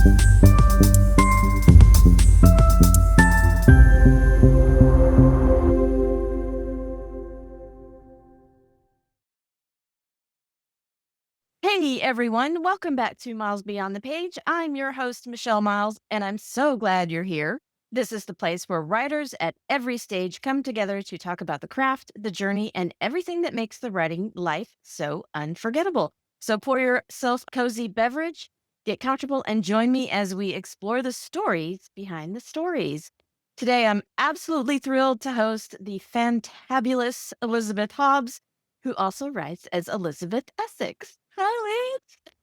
Hey everyone, welcome back to Miles Beyond the Page. I'm your host, Michelle Miles, and I'm so glad you're here. This is the place where writers at every stage come together to talk about the craft, the journey, and everything that makes the writing life so unforgettable. So pour yourself a cozy beverage, get comfortable, and join me as we explore the stories behind the stories. Today, I'm absolutely thrilled to host the fantabulous Elizabeth Hobbs, who also writes as Elizabeth Essex. Hi, Liz.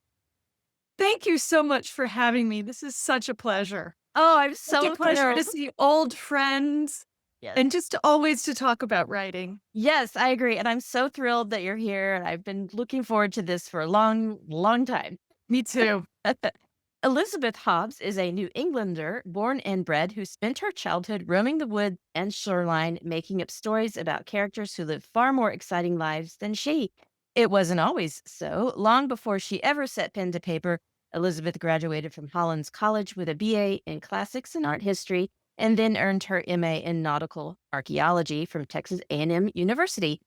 Thank you so much for having me. This is such a pleasure. Oh, I'm Such a so pleasure to thrilled. see old friends Yes. and just always to talk about writing. Yes, I agree. And I'm so thrilled that you're here. And I've been looking forward to this for a long, long time. Me too. Elizabeth Hobbs is a New Englander born and bred who spent her childhood roaming the woods and shoreline, making up stories about characters who lived far more exciting lives than she. It wasn't always so. Long before she ever set pen to paper, Elizabeth graduated from Hollins College with a BA in classics and art history, and then earned her MA in nautical archaeology from Texas A&M University.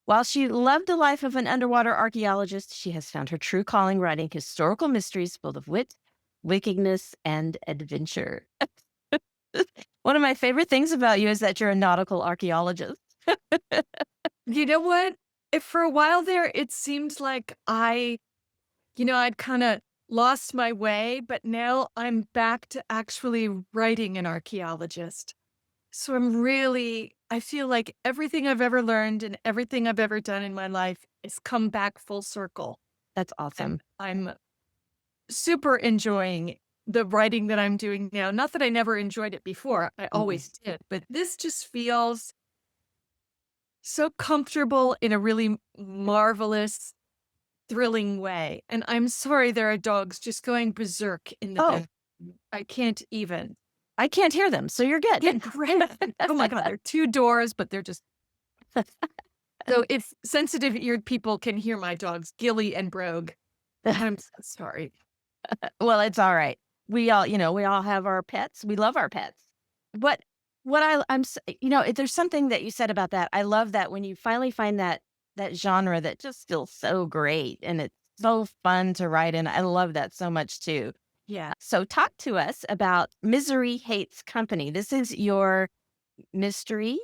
While she loved the life of an underwater archaeologist, she has found her true calling writing historical mysteries full of wit, wickedness, and adventure. One of my favorite things about you is that you're a nautical archaeologist. You know what? If for a while there, it seemed like I'd kind of lost my way, but now I'm back to actually writing an archaeologist. So I feel like everything I've ever learned and everything I've ever done in my life has come back full circle. That's awesome. And I'm super enjoying the writing that I'm doing now. Not that I never enjoyed it before, I always did, but this just feels so comfortable in a really marvelous, thrilling way. And I'm sorry there are dogs just going berserk in the Oh, back. I can't even. I can't hear them, so you're good. Yeah, great. Oh my God, there are two doors, but they're just so if sensitive eared people can hear my dogs, Gilly and Brogue. I'm so sorry. Well, it's all right. We all have our pets. We love our pets. What there's something that you said about that. I love that when you finally find that genre that just feels so great and it's so fun to write in. I love that so much too. Yeah. So talk to us about Misery Hates Company. This is your mystery.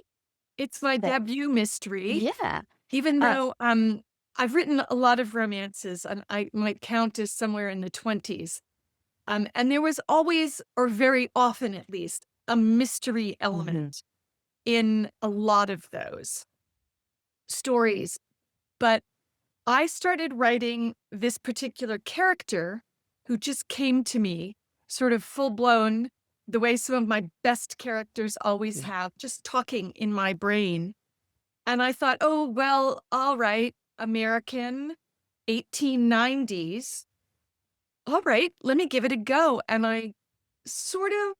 It's my That, debut mystery. yeah. Even Uh, though I've written a lot of romances, and I might count as somewhere in the 20s. And there was always, or very often at least, a mystery element in a lot of those stories. But I started writing this particular character who just came to me sort of full blown, the way some of my best characters always have, just talking in my brain. And I thought, oh, well, all right, American, 1890s. All right, let me give it a go. And I sort of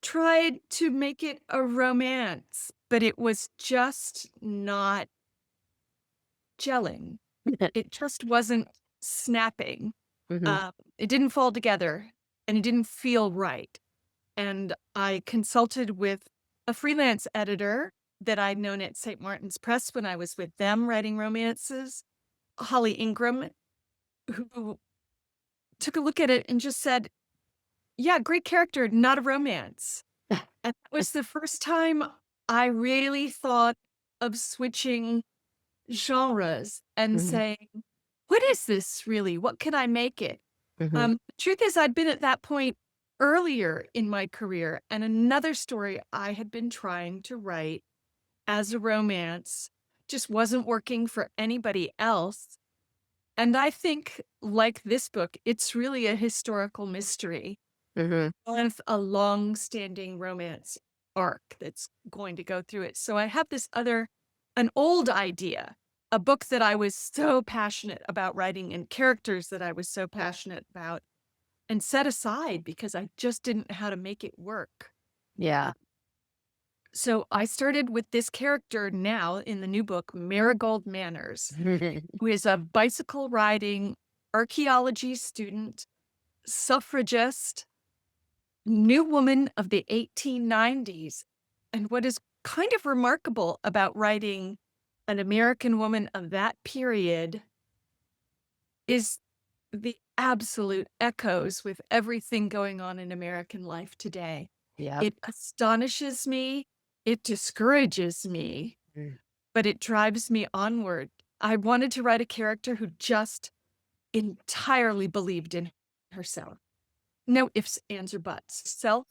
tried to make it a romance, but it was just not gelling. It just wasn't snapping. mhm. It didn't fall together and it didn't feel right. And I consulted with a freelance editor that I'd known at St. Martin's Press when I was with them writing romances, Holly Ingram, who took a look at it and just said, yeah, great character, not a romance. And that was the first time I really thought of switching genres and Mhm, saying, what is this really? What can I make it? mhm. The truth is, I'd been at that point earlier in my career, and another story I had been trying to write as a romance just wasn't working for anybody else. And I think, like this book, it's really a historical mystery with a long-standing romance arc that's going to go through it. So I have an old idea, a book that I was so passionate about writing and characters that I was so passionate about and set aside because I just didn't know how to make it work. Yeah. So I started with this character now in the new book, Marigold Manners, who is a bicycle riding archaeology student, suffragist, new woman of the 1890s. And what is kind of remarkable about writing an American woman of that period is the absolute echoes with everything going on in American life today. Yep. It astonishes me, it discourages me, Mm. but it drives me onward. I wanted to write a character who just entirely believed in herself. No ifs, ands, or buts. Self,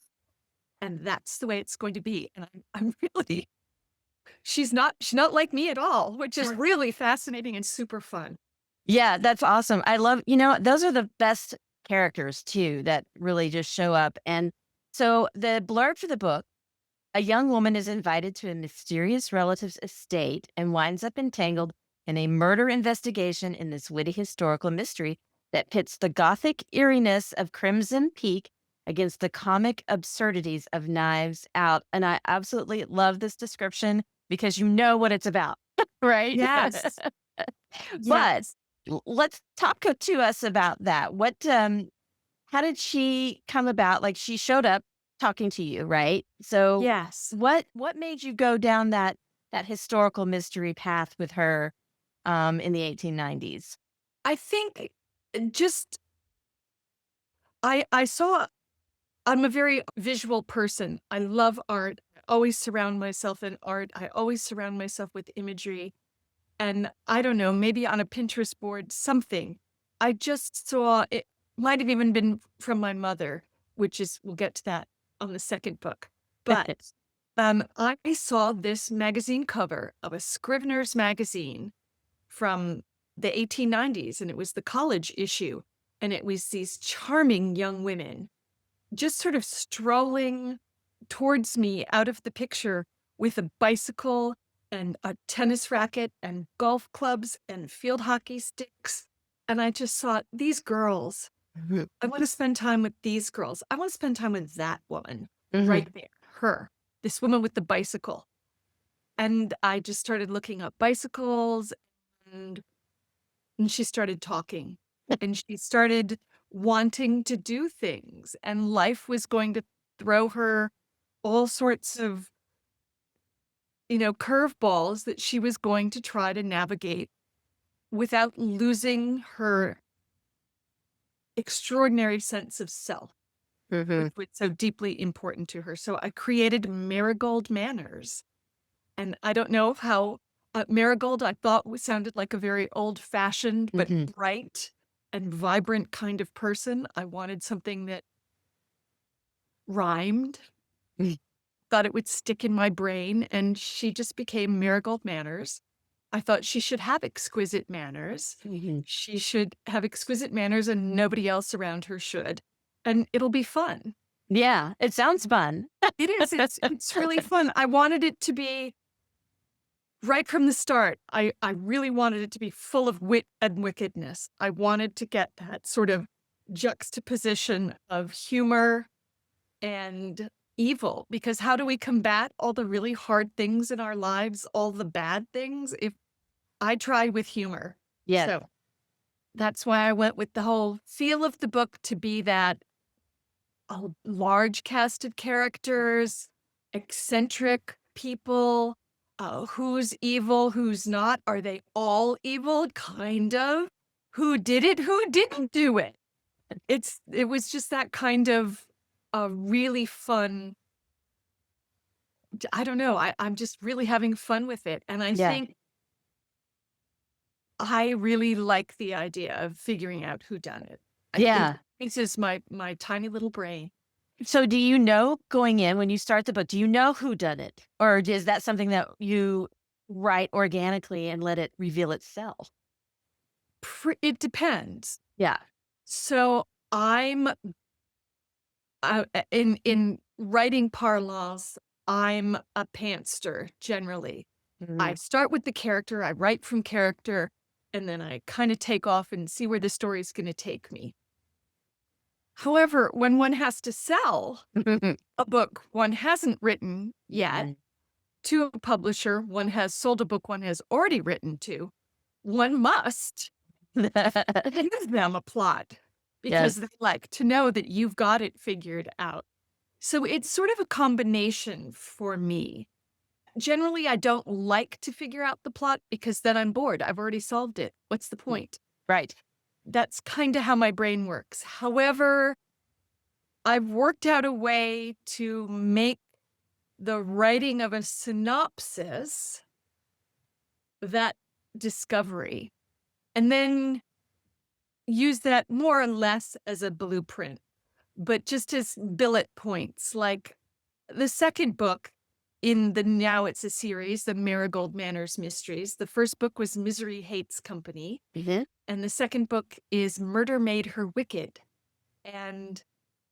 and that's the way it's going to be. And I'm really she's not like me at all, which is really fascinating and super fun. Yeah, that's awesome. I love, those are the best characters too that really just show up. And so the blurb for the book: a young woman is invited to a mysterious relative's estate and winds up entangled in a murder investigation in this witty historical mystery that pits the gothic eeriness of Crimson Peak against the comic absurdities of Knives Out. And I absolutely love this description because you know what it's about, right? Yes. But Yes. let's talk to us about that. How did she come about? Like, she showed up talking to you, right? So Yes. what made you go down that historical mystery path with her in the 1890s? I think just I saw I'm a very visual person. I love art. I always surround myself in art. I always surround myself with imagery. And I don't know, maybe on a Pinterest board, something. I just saw it might have even been from my mother, which is we'll get to that on the second book. But I saw this magazine cover of a Scrivener's magazine from the 1890s, and it was the college issue. And it was these charming young women just sort of strolling towards me out of the picture with a bicycle and a tennis racket and golf clubs and field hockey sticks. And I just thought, these girls, Mhm. I want to spend time with these girls. I want to spend time with that woman Mhm. right there, her, this woman with the bicycle. And I just started looking up bicycles and, and she started talking and she started wanting to do things. And life was going to throw her all sorts of curveballs that she was going to try to navigate without losing her extraordinary sense of self, which Mhm. was so deeply important to her. So I created Marigold Manners. And I don't know how Marigold I thought sounded like a very old fashioned but Mhm. bright and vibrant kind of person. I wanted something that rhymed, Mhm. thought it would stick in my brain. And she just became Marigold Manners. I thought she should have exquisite manners. Mhm. She should have exquisite manners and nobody else around her should. And it'll be fun. Yeah, it sounds fun. It is. It's really fun. I wanted it to be right from the start. I really wanted it to be full of wit and wickedness. I wanted to get that sort of juxtaposition of humor and evil because how do we combat all the really hard things in our lives, all the bad things if I try with humor. Yes. So that's why I went with the whole feel of the book to be that a large cast of characters, eccentric people, who's evil, who's not. Are they all evil? Kind of. Who did it? Who didn't do it? It was just that kind of a really fun. I don't know. I'm just really having fun with it, and I Yeah. think I really like the idea of figuring out who done it. It Yeah. uses my tiny little brain. So do you know going in when you start the book, do you know who done it? Or is that something that you write organically and let it reveal itself? It depends. Yeah. So I'm in writing parlance, I'm a pantster generally. I Mhm. start with the character, I write from character, and then I kind of take off and see where the story is going to take me. However, when one has to sell a book one hasn't written yet Mhm. to a publisher one has sold a book one has already written to, one must give them a plot Yes. because they like to know that you've got it figured out. So it's sort of a combination for me. Generally, I don't like to figure out the plot because then I'm bored. I've already solved it. What's the Mm. point? Right. That's kind of how my brain works. However, I've worked out a way to make the writing of a synopsis that discovery, and then use that more or less as a blueprint, but just as bullet points. Like the second book in the now it's a series, the Marigold Manners Mysteries. The first book was Misery Hates Company, Mhm. and the second book is Murder Made Her Wicked. And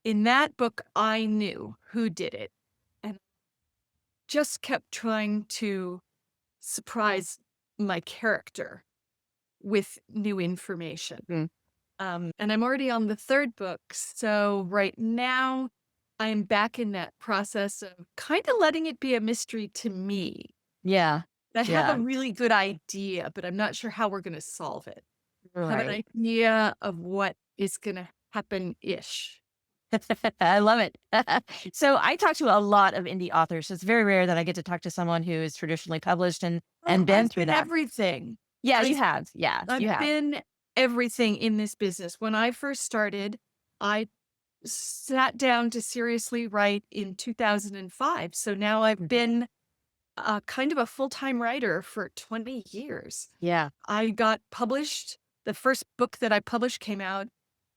in that book, I knew who did it and just kept trying to surprise my character with new information. Mm. And I'm already on the third book. So right now, I'm back in that process of kind of letting it be a mystery to me. Yeah. I have a Yeah. really good idea, but I'm not sure how we're going to solve it. I have an Right. idea of what is going to happen ish. I love it. So I talk to a lot of indie authors. So it's very rare that I get to talk to someone who is traditionally published Oh, and been I've through been that. everything. Yeah, you I, have. Yeah, you I've have. been everything in this business. When I first started, I sat down to seriously write in 2005. So now I've Mhm. been kind of a full-time writer for 20 years. Yeah. I got published. The first book that I published came out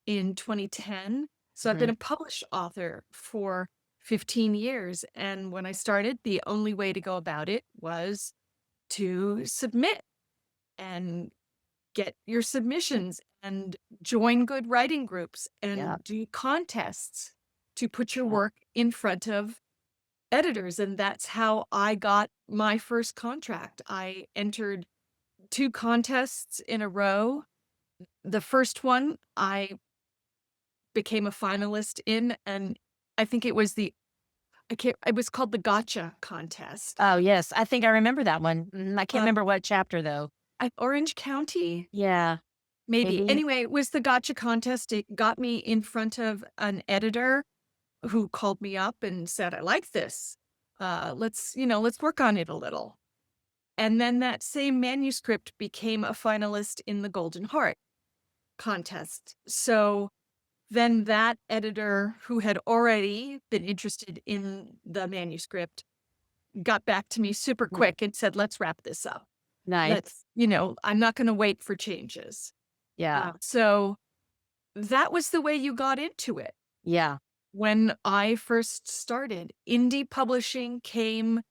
in 2010. So I've been Mhm. a published author for 15 years. And when I started, the only way to go about it was to submit and get your submissions and join good writing groups Yeah. and do contests to put your Yeah. work in front of editors. And that's how I got my first contract. I entered 2 contests in a row. The first one I became a finalist in, and I think it was it was called the Gotcha contest. Oh, yes. I think I remember that one. I can't Um, remember what chapter though. Orange County? Yeah. Maybe. Maybe. Anyway, it was the Gotcha contest. It got me in front of an editor who called me up and said, "I like this. Let's work on it a little." And then that same manuscript became a finalist in the Golden Heart contest. So then that editor who had already been interested in the manuscript got back to me super Mm. quick and said, "Let's wrap this up. Nice. I'm not going to wait for changes." Yeah. So that was the way you got into it. Yeah. When I first started, indie publishing came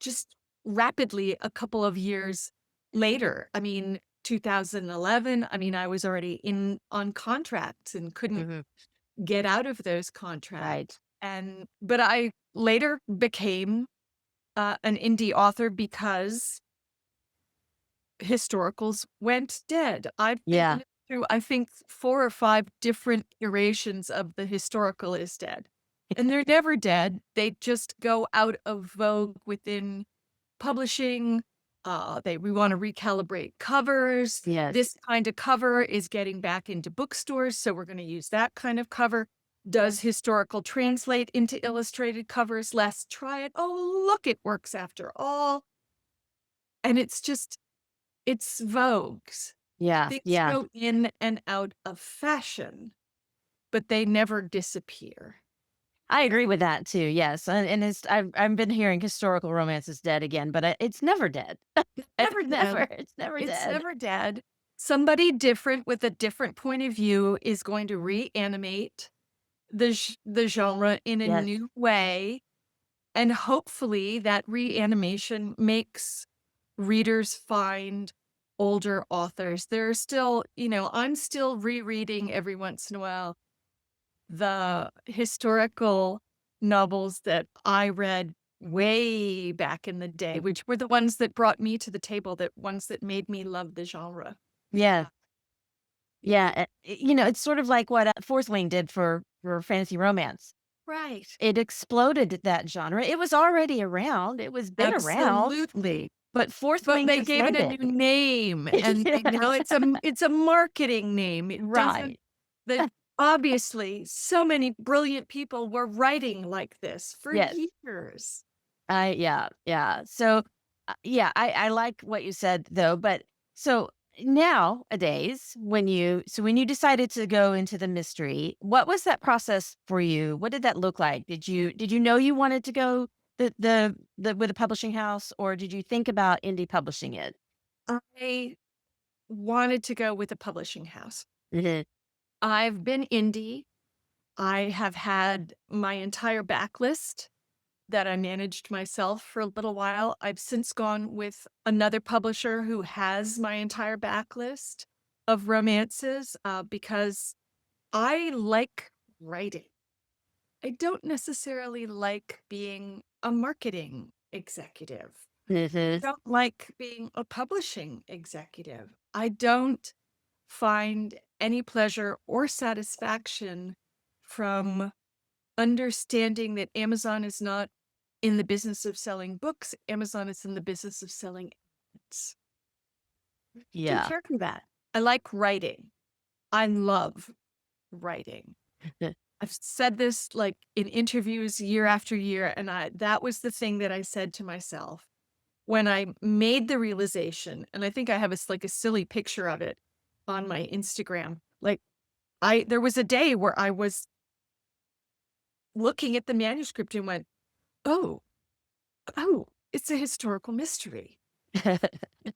just rapidly a couple of years later. I mean, 2011, I mean, I was already in on contracts and couldn't Mhm. get out of those contracts. Right. But I later became an indie author because historicals went dead. I've Yeah. been through, I think, 4 or 5 different iterations of the historical is dead. And they're never dead. They just go out of vogue within publishing. We want to recalibrate covers. Yes. This kind of cover is getting back into bookstores, so we're going to use that kind of cover. Does historical translate into illustrated covers? Let's try it. Oh, look, it works after all. And it's vogues. Yeah. Things Yeah. go in and out of fashion, but they never disappear. I agree with that too. Yes. And I've been hearing historical romance is dead again, but it's never dead. Never dead. It's never It's dead. never dead. Somebody different with a different point of view is going to reanimate the genre in a Yes. new way, and hopefully that reanimation makes readers find older authors. There are still, I'm still rereading every once in a while the historical novels that I read way back in the day, which were the ones that brought me to the table, that ones that made me love the genre. Yeah. Uh, Yeah. It's sort of like what Fourth Wing did for fantasy romance. Right. It exploded that genre. It was already around. It was been around, Absolutely. but Fourth But Wing they just gave it named a it. new name, and Yes. it's a marketing name. It doesn't Right. the obviously, so many brilliant people were writing like this for Yes. years. Yeah, yeah. So, yeah, I like what you said though, but so nowadays when you decided to go into the mystery, what was that process for you? What did that look like? Did you know you wanted to go the with a publishing house, or did you think about indie publishing it? I wanted to go with a publishing house. Mhm. I've been indie. I have had my entire backlist that I managed myself for a little while. I've since gone with another publisher who has my entire backlist of romances because I like writing. I don't necessarily like being a marketing executive. Mhm. I don't like being a publishing executive. I don't find any pleasure or satisfaction from understanding that Amazon is not in the business of selling books. Amazon is in the business of selling ads. Don't Yeah. care for that. I like writing. I love writing. I've said this like in interviews year after year, and that was the thing that I said to myself when I made the realization, and I think I have like a silly picture of it on my Instagram. Like there was a day where I was looking at the manuscript and went, "Oh, oh, it's a historical mystery.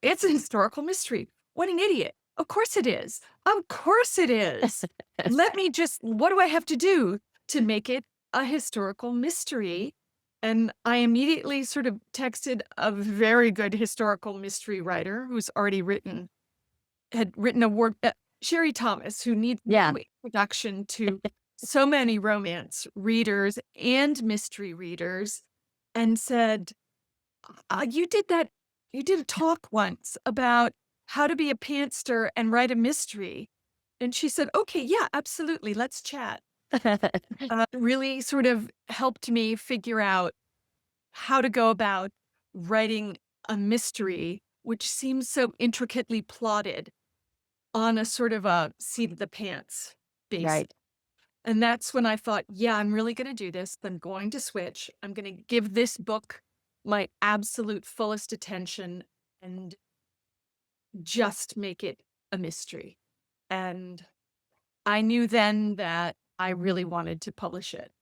It's a historical mystery. What an idiot. Of course it is. Of course it is. What do I have to do to make it a historical mystery?" And I immediately sort of texted a very good historical mystery writer who's already had written a word, Sherry Thomas, who needs Yeah. no introduction to so many romance readers and mystery readers, and said, you did that. You did a talk once about how to be a pantster and write a mystery." And she said, "Okay, yeah, absolutely. Let's chat." Really sort of helped me figure out how to go about writing a mystery, which seems so intricately plotted on a sort of a seat of the pants basis. Right. And that's when I thought, yeah, I'm really going to do this. I'm going to switch. I'm going to give this book my absolute fullest attention and just make it a mystery. And I knew then that I really wanted to publish it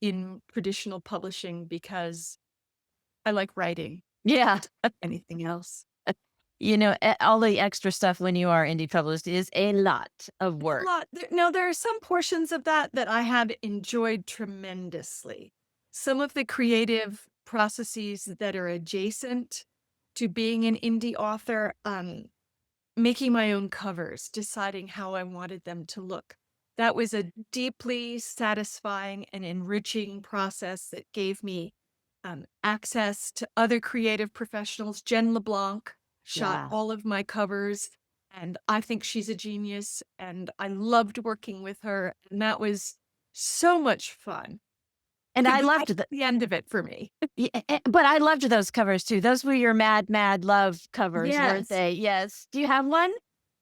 in traditional publishing because I like writing. Yeah. Anything else? All the extra stuff when you are indie published is a lot of A work. lot. Now, there are some portions of that that I have enjoyed tremendously. Some of the creative processes that are adjacent to being an indie author, making my own covers, deciding how I wanted them to look. That was a deeply satisfying and enriching process that gave me access to other creative professionals. Jen LeBlanc shot Yeah. all of my covers, and I think she's a genius. And I loved working with her, and that was so much fun. And I That's loved the the end of it for me. but I loved those covers too. Those were your mad, mad love covers, weren't Yes. they? Yes. Do you have one?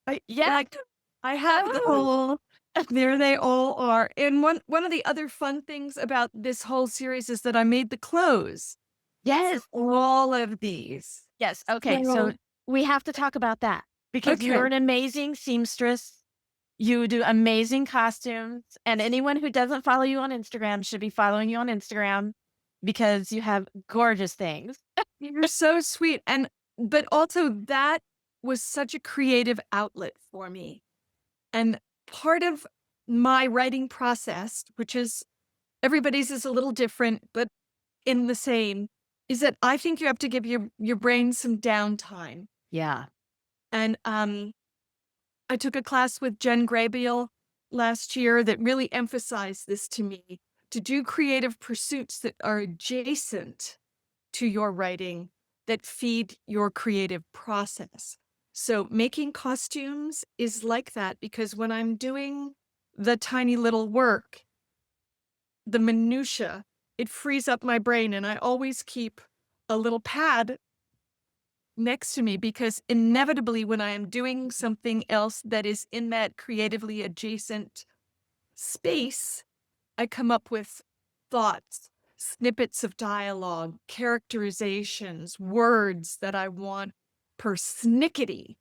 I Yeah. like I have them Oh, all. There they all are. And one of the other fun things about this whole series is that I made the clothes for yes. all of these. Yes. Okay. So So we have to talk about that because you're okay. an amazing seamstress. You do amazing costumes. And anyone who doesn't follow you on Instagram should be following you on Instagram because you have gorgeous things. You're so sweet. And but also that was such a creative outlet for me. And part of my writing process, which is everybody's is a little different, but in the same, is that I think you have to give your brain some downtime. Yeah. And I took a class with Jen Graybiel last year that really emphasized this to me, to do creative pursuits that are adjacent to your writing that feed your creative process. So making costumes is like that because when I'm doing the tiny little work, the minutia, it frees up my brain, and I always keep a little pad next to me because inevitably when I am doing something else that is in that creatively adjacent space, I come up with thoughts, snippets of dialogue, characterizations, words that I want persnickety.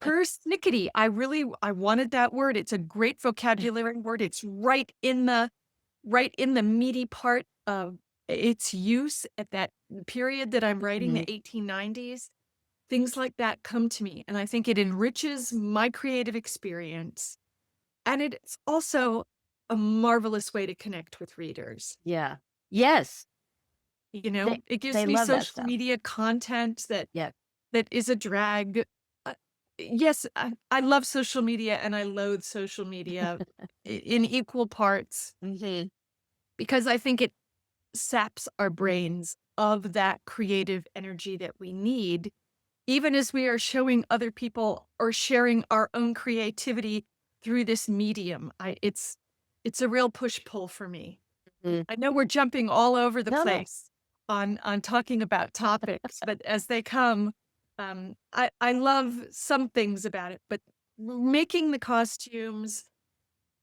Persnickety. I wanted that word. It's a great vocabulary word. It's right in the meaty part of its use at that period that I'm writing, Mhm. the 1890s. Things like that come to me, and I think it enriches my creative experience. And it's also a marvelous way to connect with readers. Yeah. Yes. You They know, it gives they me love that social stuff. media content Yeah. that is a drag. Uh, yes, I love social media and I loathe social media in equal parts Mhm. because I think it saps our brains of that creative energy that we need, even as we are showing other people or sharing our own creativity through this medium. It's a real push-pull for me. Mhm. I know we're jumping all over the No, no. place on talking about topics, but as they come, I love some things about it, but making the costumes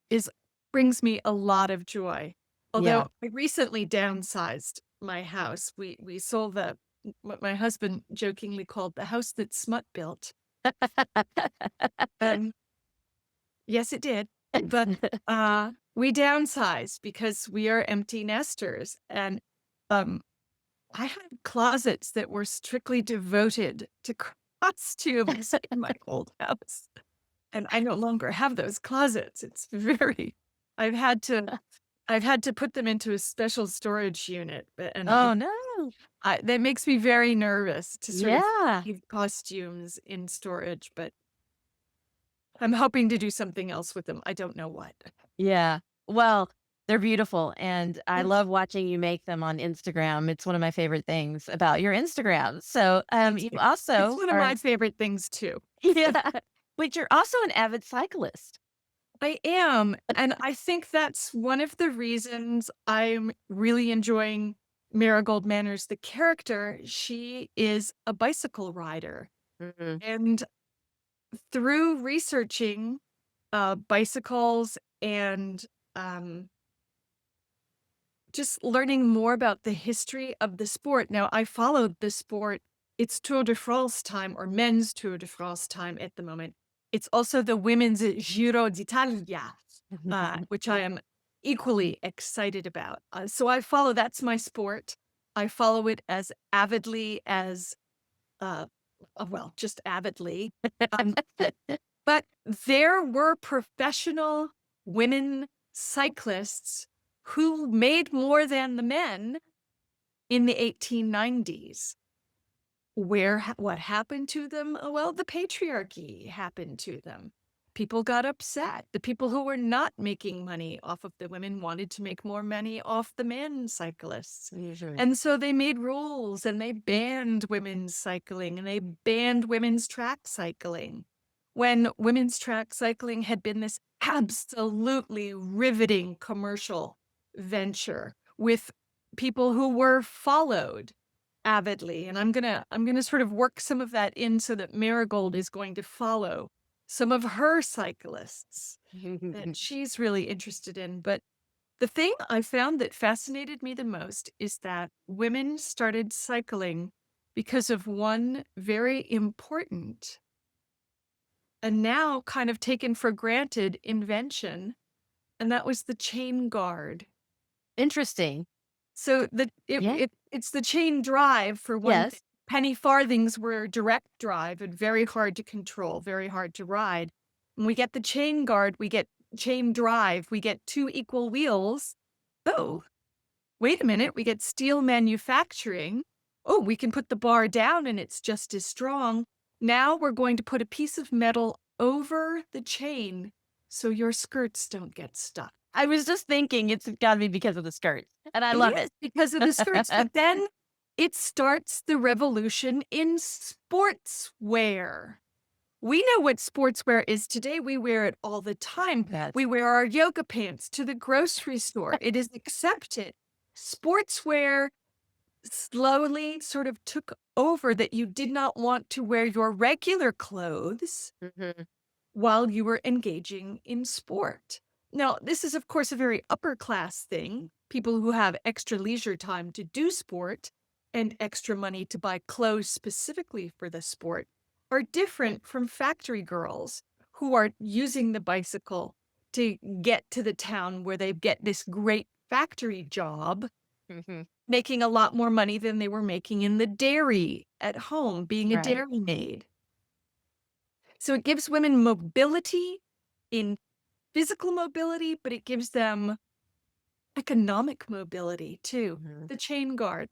is brings me a lot of joy. Yeah. Although I recently downsized my house. We sold the what my husband jokingly called the house that smut built. Um, yes, it did. But we downsized because we are empty nesters. And um I had closets that were strictly devoted to costumes in my old house. And I no longer have those closets. It's very I've had to I've had to put them into a special storage unit, but and Oh, no. that makes me very nervous to sort of Yeah. keep costumes in storage, but I'm hoping to do something else with them. I don't know what. Yeah. Well, they're beautiful, and I Mm, love watching you make them on Instagram. It's one of my favorite things about your Instagram. So, me you too. It's also one of are my favorite things too. yeah, but you're also an avid cyclist. I am, and I think that's one of the reasons I'm really enjoying Marigold Manners, the character. She is a bicycle rider, Mhm. and through researching, bicycles and, um, just learning more about the history of the sport. Now, I followed the sport. It's Tour de France time or men's Tour de France time at the moment. It's also the women's Giro d'Italia, which I am equally excited about. So I follow, that's my sport. I follow it as avidly as, uh, well, just avidly. Um, but there were professional women cyclists who made more than the men in the 1890s. What happened to them? Well, the patriarchy happened to them. People got upset. The people who were not making money off of the women wanted to make more money off the men cyclists. Usually. And so they made rules and they banned women's cycling and they banned women's track cycling. When women's track cycling had been this absolutely riveting commercial venture with people who were followed avidly, and I'm gonna sort of work some of that in so that Marigold is going to follow some of her cyclists that she's really interested in. But the thing I found that fascinated me the most is that women started cycling because of one very important and now kind of taken for granted invention, and that was the chain guard. Interesting. So the Yeah. it's the chain drive for one thing. Yes. Penny farthings were direct drive and very hard to control, very hard to ride. When we get the chain guard, we get chain drive, we get 2 equal wheels. Oh, wait a minute, we get steel manufacturing. Oh, we can put the bar down and it's just as strong. Now we're going to put a piece of metal over the chain so your skirts don't get stuck. I was just thinking it's gotta be because of the skirts, and I It love is it. because of the skirts, but then it starts the revolution in sportswear. We know what sportswear is today. We wear it all the time. Yes. We wear our yoga pants to the grocery store. It is accepted. Sportswear slowly sort of took over that you did not want to wear your regular clothes Mhm. while you were engaging in sport. Now, this is, of course, a very upper class thing. People who have extra leisure time to do sport and extra money to buy clothes specifically for the sport are different from factory girls who are using the bicycle to get to the town where they get this great factory job, Mhm. making a lot more money than they were making in the dairy at home, being a Right. dairy maid. So it gives women mobility in physical mobility, but it gives them economic mobility too. Mhm. The chain guard.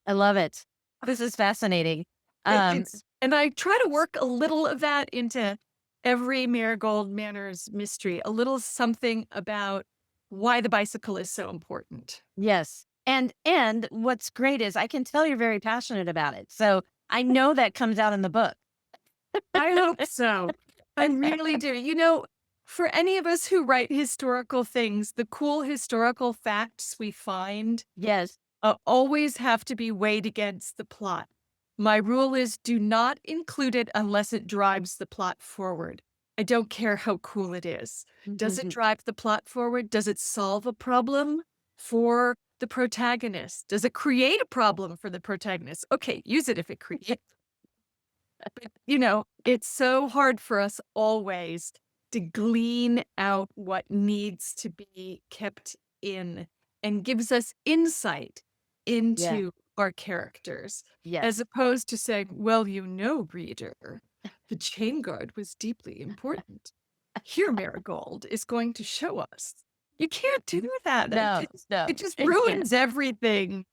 I love it. This is fascinating. Um, It's and I try to work a little of that into every Marigold Manners mystery, a little something about why the bicycle is so important. yes. And what's great is I can tell you're very passionate about it. So I know that comes out in the book. I hope so. I really do. For any of us who write historical things, the cool historical facts we find Yes. always have to be weighed against the plot. My rule is do not include it unless it drives the plot forward. I don't care how cool it is. Does it drive the plot forward? Does it solve a problem for the protagonist? Does it create a problem for the protagonist? Okay, use it if it creates. But, it's so hard for us always to glean out what needs to be kept in and gives us insight Yeah. into our characters, as Yes. opposed to saying, well, reader, the chain guard was deeply important. Here, Marigold is going to show us. You can't do that. No, no. It just It can't. ruins everything.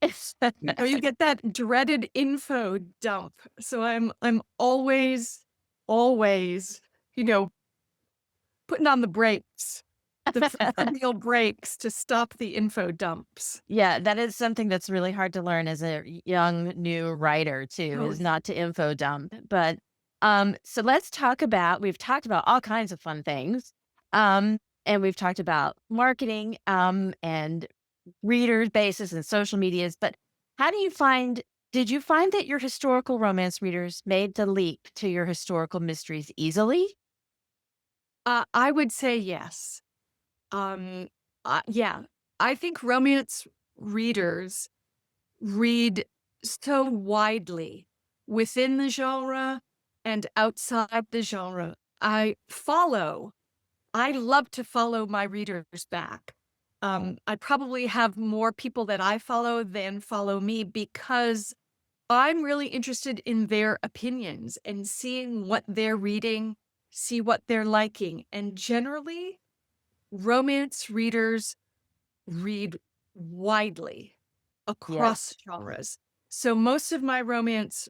You get that dreaded info dump. So I'm always, you know, putting on the brakes, the proverbial brakes to stop the info dumps. Yeah, that is something that's really hard to learn as a young new writer too, Oh, is not to info dump. But so let's talk about we've talked about all kinds of fun things. And we've talked about marketing and readers bases and social medias, but how do you find did you find that your historical romance readers made the leap to your historical mysteries easily? I would say yes. Um, yeah, I think romance readers read so widely within the genre and outside the genre. I love to follow my readers back. I probably have more people that I follow than follow me because I'm really interested in their opinions and seeing what they're reading, see what they're liking. And generally, romance readers read widely across Yes. genres. So most of my romance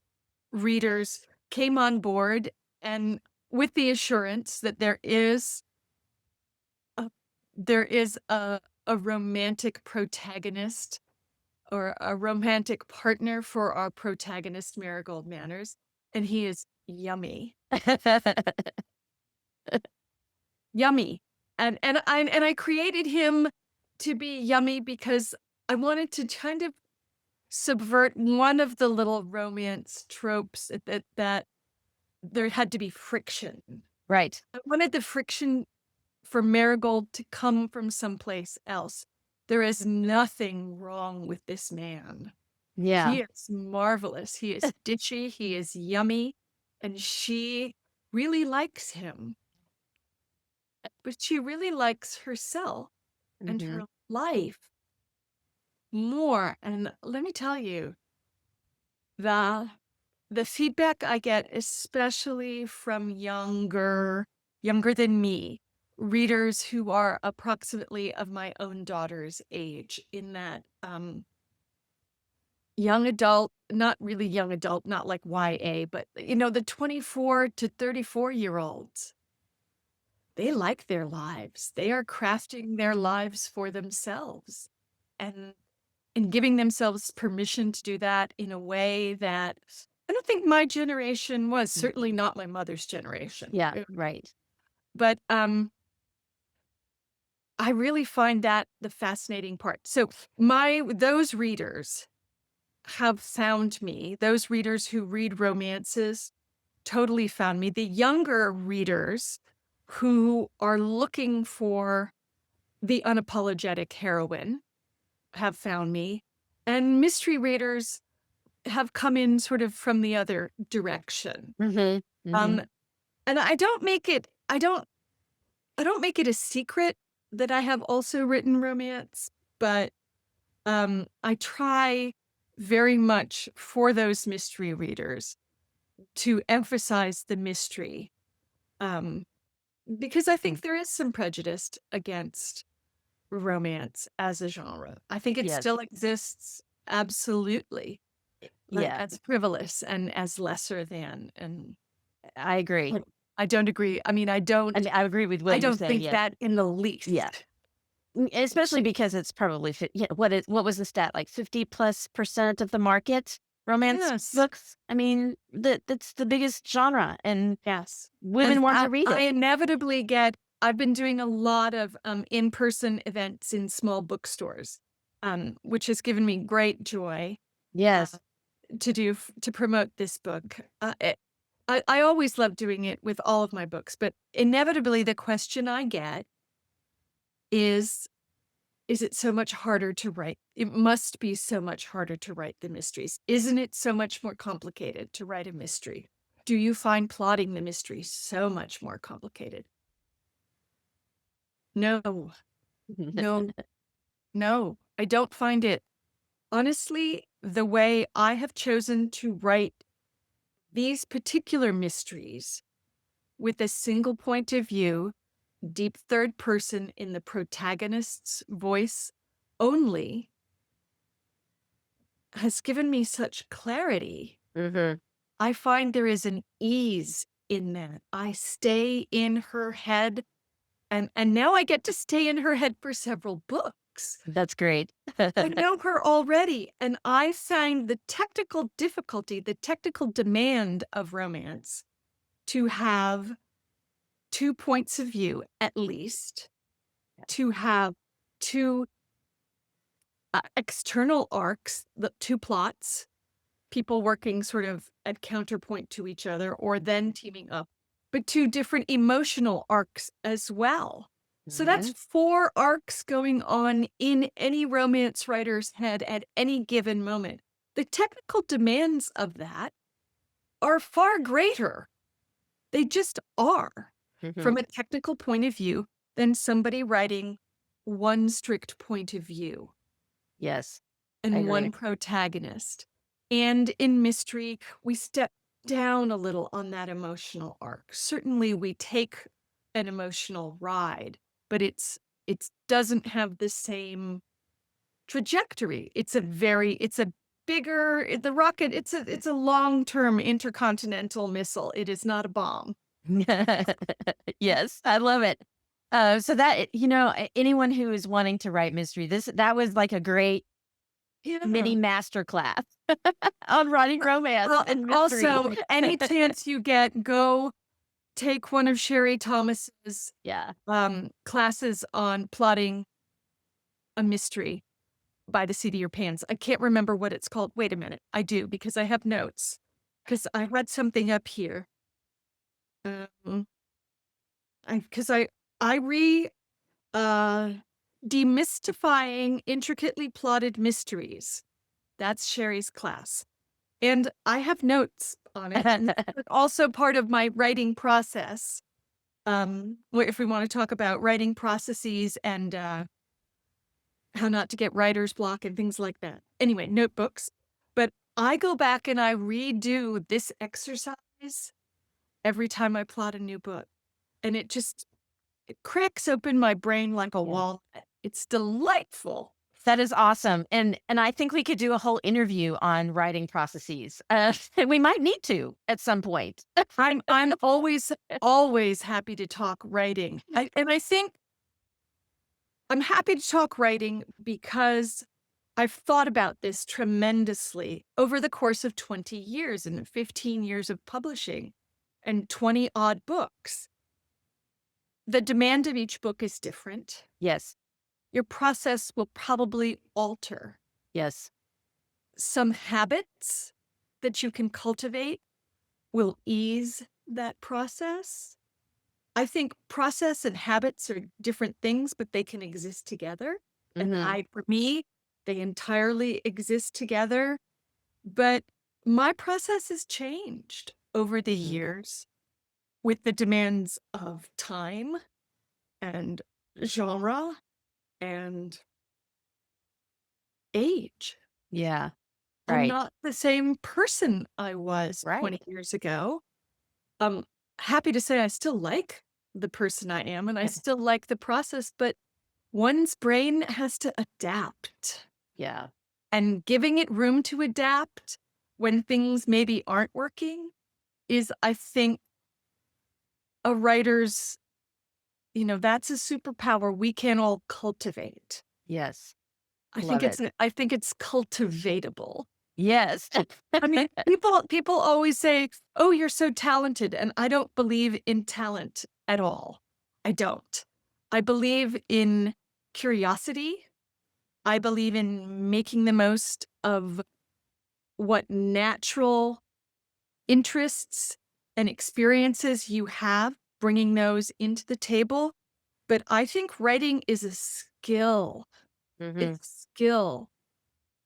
readers came on board and with the assurance that a there is a romantic protagonist or a romantic partner for our protagonist, Marigold Manners, and he is yummy. Yummy. And I created him to be yummy because I wanted to kind of subvert one of the little romance tropes that there had to be friction. Right. I wanted the friction for Marigold to come from someplace else. There is nothing wrong with this man. Yeah. He is marvelous. He is ditchy, he is yummy, and she really likes him, but she really likes herself and Mhm. her life more. And let me tell you, the the feedback I get, especially from younger than me, readers who are approximately of my own daughter's age, in that young adult, not really young adult, not like YA, but the 24 to 34-year-olds. They like their lives. They are crafting their lives for themselves and giving themselves permission to do that in a way that I don't think my generation was, Mm. certainly not my mother's generation. Yeah, right. But I really find that the fascinating part. So my those readers have found me. Those readers who read romances totally found me. The younger readers who are looking for the unapologetic heroine have found me, and mystery readers have come in sort of from the other direction. Mhm. Um, Mhm. and I don't make it a secret that I have also written romance, but I try very much for those mystery readers to emphasize the mystery. Um, because I think there is some prejudice against romance as a genre. I think it Yes. still exists, absolutely, Yeah, as frivolous and as lesser than, and I agree. I I don't agree. I mean, I mean, I agree with what I you're don't saying, think yes. that in the Yeah. least. Especially because it's probably what was the stat? Like 50+% of the market, romance Yes. books? I mean, that's the biggest genre, and Yes. And women want to read I it. inevitably get I've been doing a lot of, in-person events in small bookstores, which has given me great joy, uh, Yes. to promote this book. I always love doing it with all of my books, but inevitably the question I get is, "Is it so much harder to write? It must be so much harder to write the mysteries. Isn't it so much more complicated to write a mystery? Do you find plotting the mystery so much more complicated?" No, no, no, I don't find it. Honestly, the way I have chosen to write these particular mysteries with a single point of view, deep third person in the protagonist's voice only, has given me such clarity. Mhm. I find there is an ease in that. I stay in her head, and now I get to stay in her head for several books. That's great. I know her already, and I find the technical difficulty, the technical demand of romance to have 2 points of view at least, to have 2, external arcs, the 2 plots, people working sort of at counterpoint to each other or then teaming up, but 2 different emotional arcs as well. So that's Mhm. 4 arcs going on in any romance writer's head at any given moment. The technical demands of that are far greater. They just are, Mhm. from a technical point of view, than somebody writing one strict point of view Yes, I and agree. one protagonist. And in mystery, we step down a little on that emotional arc. Certainly, we take an emotional ride, but it doesn't have the same trajectory. It's a bigger the rocket. It's a long term intercontinental missile. It is not a bomb. Yes, I love it. So that anyone who is wanting to write mystery, that was like a great Yeah. mini master class on writing romance Well, and mystery. also, any chance you get, go take one of Sherry Thomas's Yeah. classes on plotting a mystery by the seat of your pants. I can't remember what it's called. Wait a minute. I do because I have notes. Because I had something up here. Um, because I re uh demystifying intricately plotted mysteries. That's Sherry's class. And I have notes on it. But also part of my writing process. Where if we want to talk about writing processes and how not to get writer's block and things like that. Anyway, notebooks. But I go back and I redo this exercise every time I plot a new book. And it cracks open my brain like a Yeah. walnut. It's delightful. That is awesome, and I think we could do a whole interview on writing processes. We might need to at some point. I'm always happy to talk writing. I think I'm happy to talk writing because I've thought about this tremendously over the course of 20 years and 15 years of publishing and 20 odd books. The demand of each book is different. Yes, Your process will probably alter. yes, Some habits that you can cultivate will ease that process. I think process and habits are different things, but they can exist together. And Hmm. for me, they entirely exist together. But my process has changed over the Hmm. years with the demands of time and genre and age. Yeah. I'm Right. not the same person I was Right. 20 years ago. I'm happy to say I still like the person I am and I still like the process, but one's brain has to adapt. Yeah. And giving it room to adapt when things maybe aren't working is, I think, a writer's, that's a superpower we can all cultivate. Yes. I think Love it's it. I think it's cultivatable. Yes. I mean, people always say, "Oh, you're so talented," and I don't believe in talent at all. I don't. I believe in curiosity. I believe in making the most of what natural interests and experiences you have, bringing those into the table. But I think writing is a skill. Hmm. It's a skill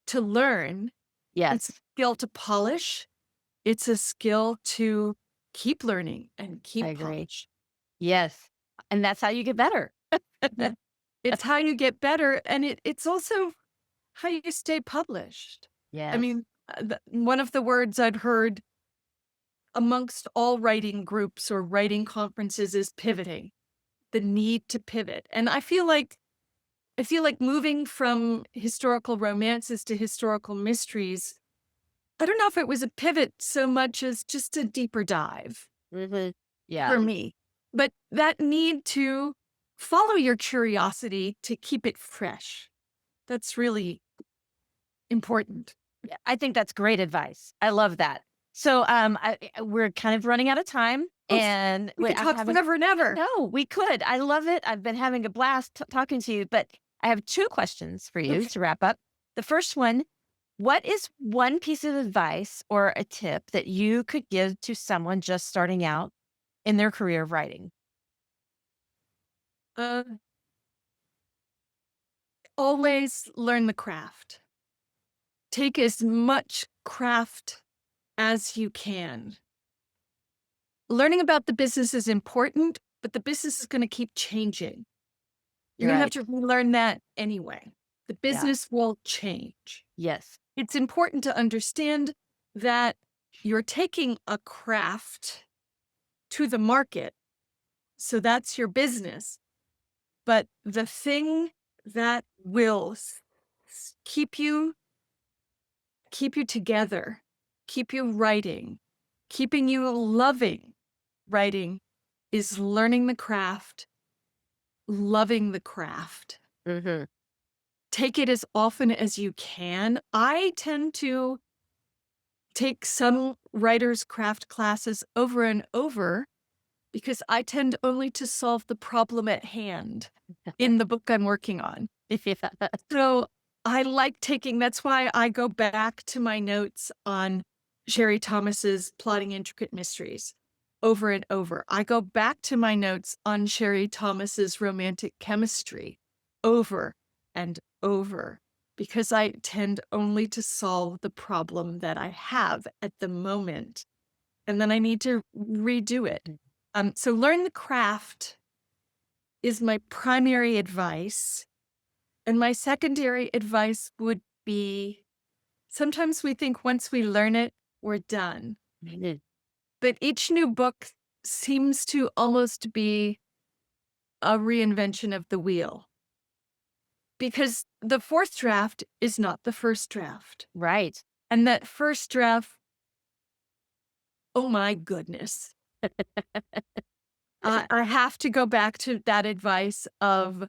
to learn. It's a Yes. skill to polish. It's a skill to keep learning and I keep agree. polish. Yes. And that's how you get better. Yeah. It's how you get better, and it's also how you stay published. I Yes. mean, one of the words I'd heard amongst all writing groups or writing conferences is pivoting, the need to pivot. And I feel like moving from historical romances to historical mysteries, I don't know if it was a pivot so much as just a deeper dive Hmm. Yeah. for me. But that need to follow your curiosity to keep it fresh. That's really important. Yeah, I think that's great advice. I love that. So, we're kind of running out of time, Oof, and we could I'm talk having. forever and I ever. know we could. I love it. I've been having a blast talking to you, but I have two questions for you Okay. to wrap up. The first one: what is one piece of advice or a tip that you could give to someone just starting out in their career of writing? Uh, Always learn the craft. Take as much craft as you can. Learning about the business is important, but the business is going to keep changing. You're You're going to have right. to relearn that anyway. The Yeah. business will change. Yes. It's important to understand that you're taking a craft to the market. So that's your business. But the thing that will keep you together, keep you writing, keeping you loving writing is learning the craft, loving the craft. Hmm. Take it as often as you can. I tend to take some writer's craft classes over and over because I tend only to solve the problem at hand in the book I'm working on. Yeah. So I like taking that's why I go back to my notes on Sherry Thomas's Plotting Intricate Mysteries over and over. I go back to my notes on Sherry Thomas's Romantic Chemistry over and over because I tend only to solve the problem that I have at the moment. And then I need to redo it. So learn the craft is my primary advice. And my secondary advice would be sometimes we think once we learn it, we're done. Mhm. But each new book seems to almost be a reinvention of the wheel because the fourth draft is not the first draft. Right. And that first draft, oh my goodness. I have to go back to that advice of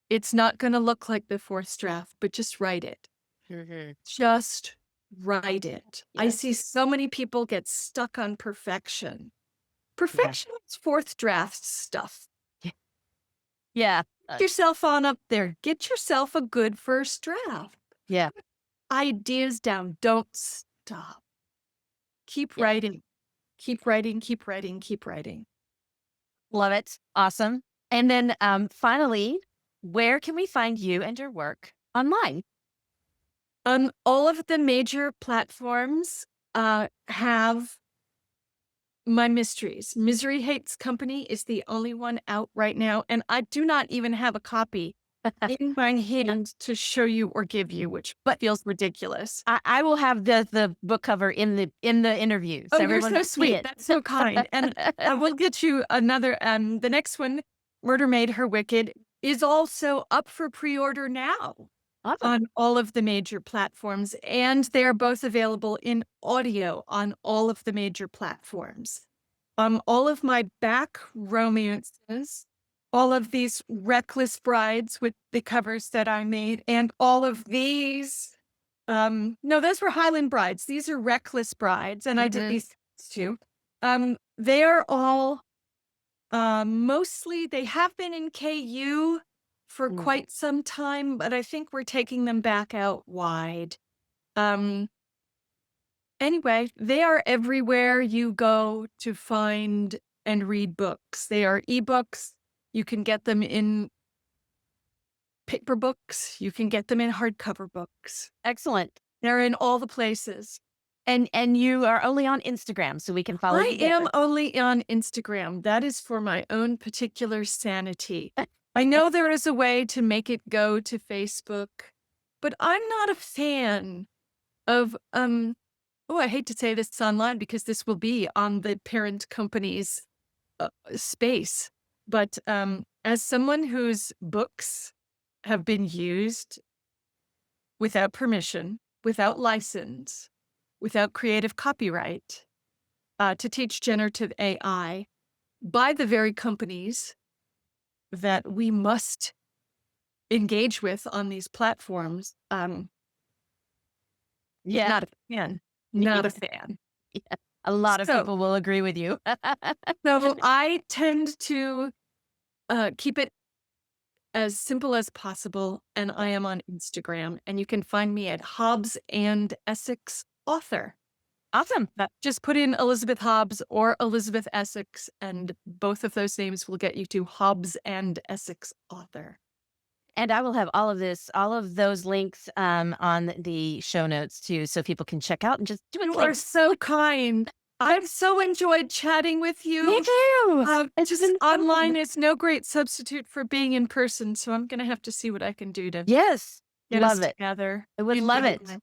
it's not going to look like the fourth draft, but just write it. Hmm. Just write it. I Yes. see so many people get stuck on perfection. Yeah. Perfection is fourth draft stuff. Yeah. Get yourself on up there. Get yourself a good first draft. Yeah. Ideas down. Don't stop. Keep Yeah. writing. Keep writing, keep writing, keep writing. Love it. Awesome. And then finally, where can we find you and your work online? All of the major platforms have my mysteries. Misery Hates Company is the only one out right now, and I do not even have a copy in my hand to show you or give you, which feels ridiculous. I will have the book cover in the interview, Oh, so you're everyone so can see sweet. it. That's so kind. And I will get you another. The next one, Murder Made Her Wicked, is also up for pre-order now Awesome. on all of the major platforms, and they are both available in audio on all of the major platforms. All of my back romances, all of these Reckless Brides with the covers that I made, and all of these, no, those were Highland Brides. These are Reckless Brides, and I did Mhm. these too. They are all mostly, they have been in KU for Mm. quite some time, but I think we're taking them back out wide. Um, Anyway, they are everywhere you go to find and read books. They are ebooks. You can get them in paper books. You can get them in hardcover books. Excellent. They're in all the places. And you are only on Instagram, so we can follow I you am there. only on Instagram. That is for my own particular sanity. I know there is a way to make it go to Facebook, but I'm not a fan of oh, I hate to say this online because this will be on the parent company's space. But as someone whose books have been used without permission, without license, without creative copyright to teach generative AI by the very companies that we must engage with on these platforms, Yeah. not a fan. Not a fan. Yeah. A lot of So, people will agree with you. so I tend to keep it as simple as possible, and I am on Instagram, and you can find me at Hobbs and Essex Author. Awesome. Just put in Elizabeth Hobbs or Elizabeth Essex, and both of those names will get you to Hobbs and Essex Author. And I will have all of those links on the show notes too, so people can check out and just do a You are click. so kind. I've so enjoyed chatting with Me you. too. It's Just been online fun. is no great substitute for being in person, so I'm gonna have to see what I can do to Yes. get us Love it. together. I would in love real it. time.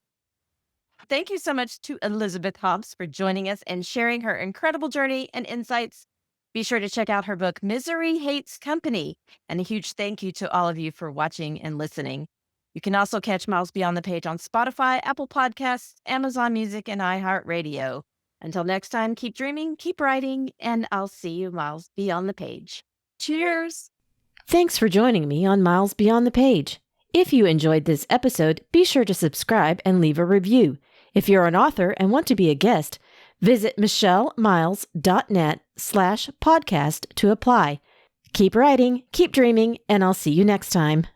Thank you so much to Elizabeth Hobbs for joining us and sharing her incredible journey and insights. Be sure to check out her book, Misery Hates Company. And a huge thank you to all of you for watching and listening. You can also catch Miles Beyond the Page on Spotify, Apple Podcasts, Amazon Music, and iHeartRadio. Until next time, keep dreaming, keep writing, and I'll see you miles beyond the page. Cheers. Thanks for joining me on Miles Beyond the Page. If you enjoyed this episode, be sure to subscribe and leave a review. If you're an author and want to be a guest, visit michellemiles.net/podcast to apply. Keep writing, keep dreaming, and I'll see you next time.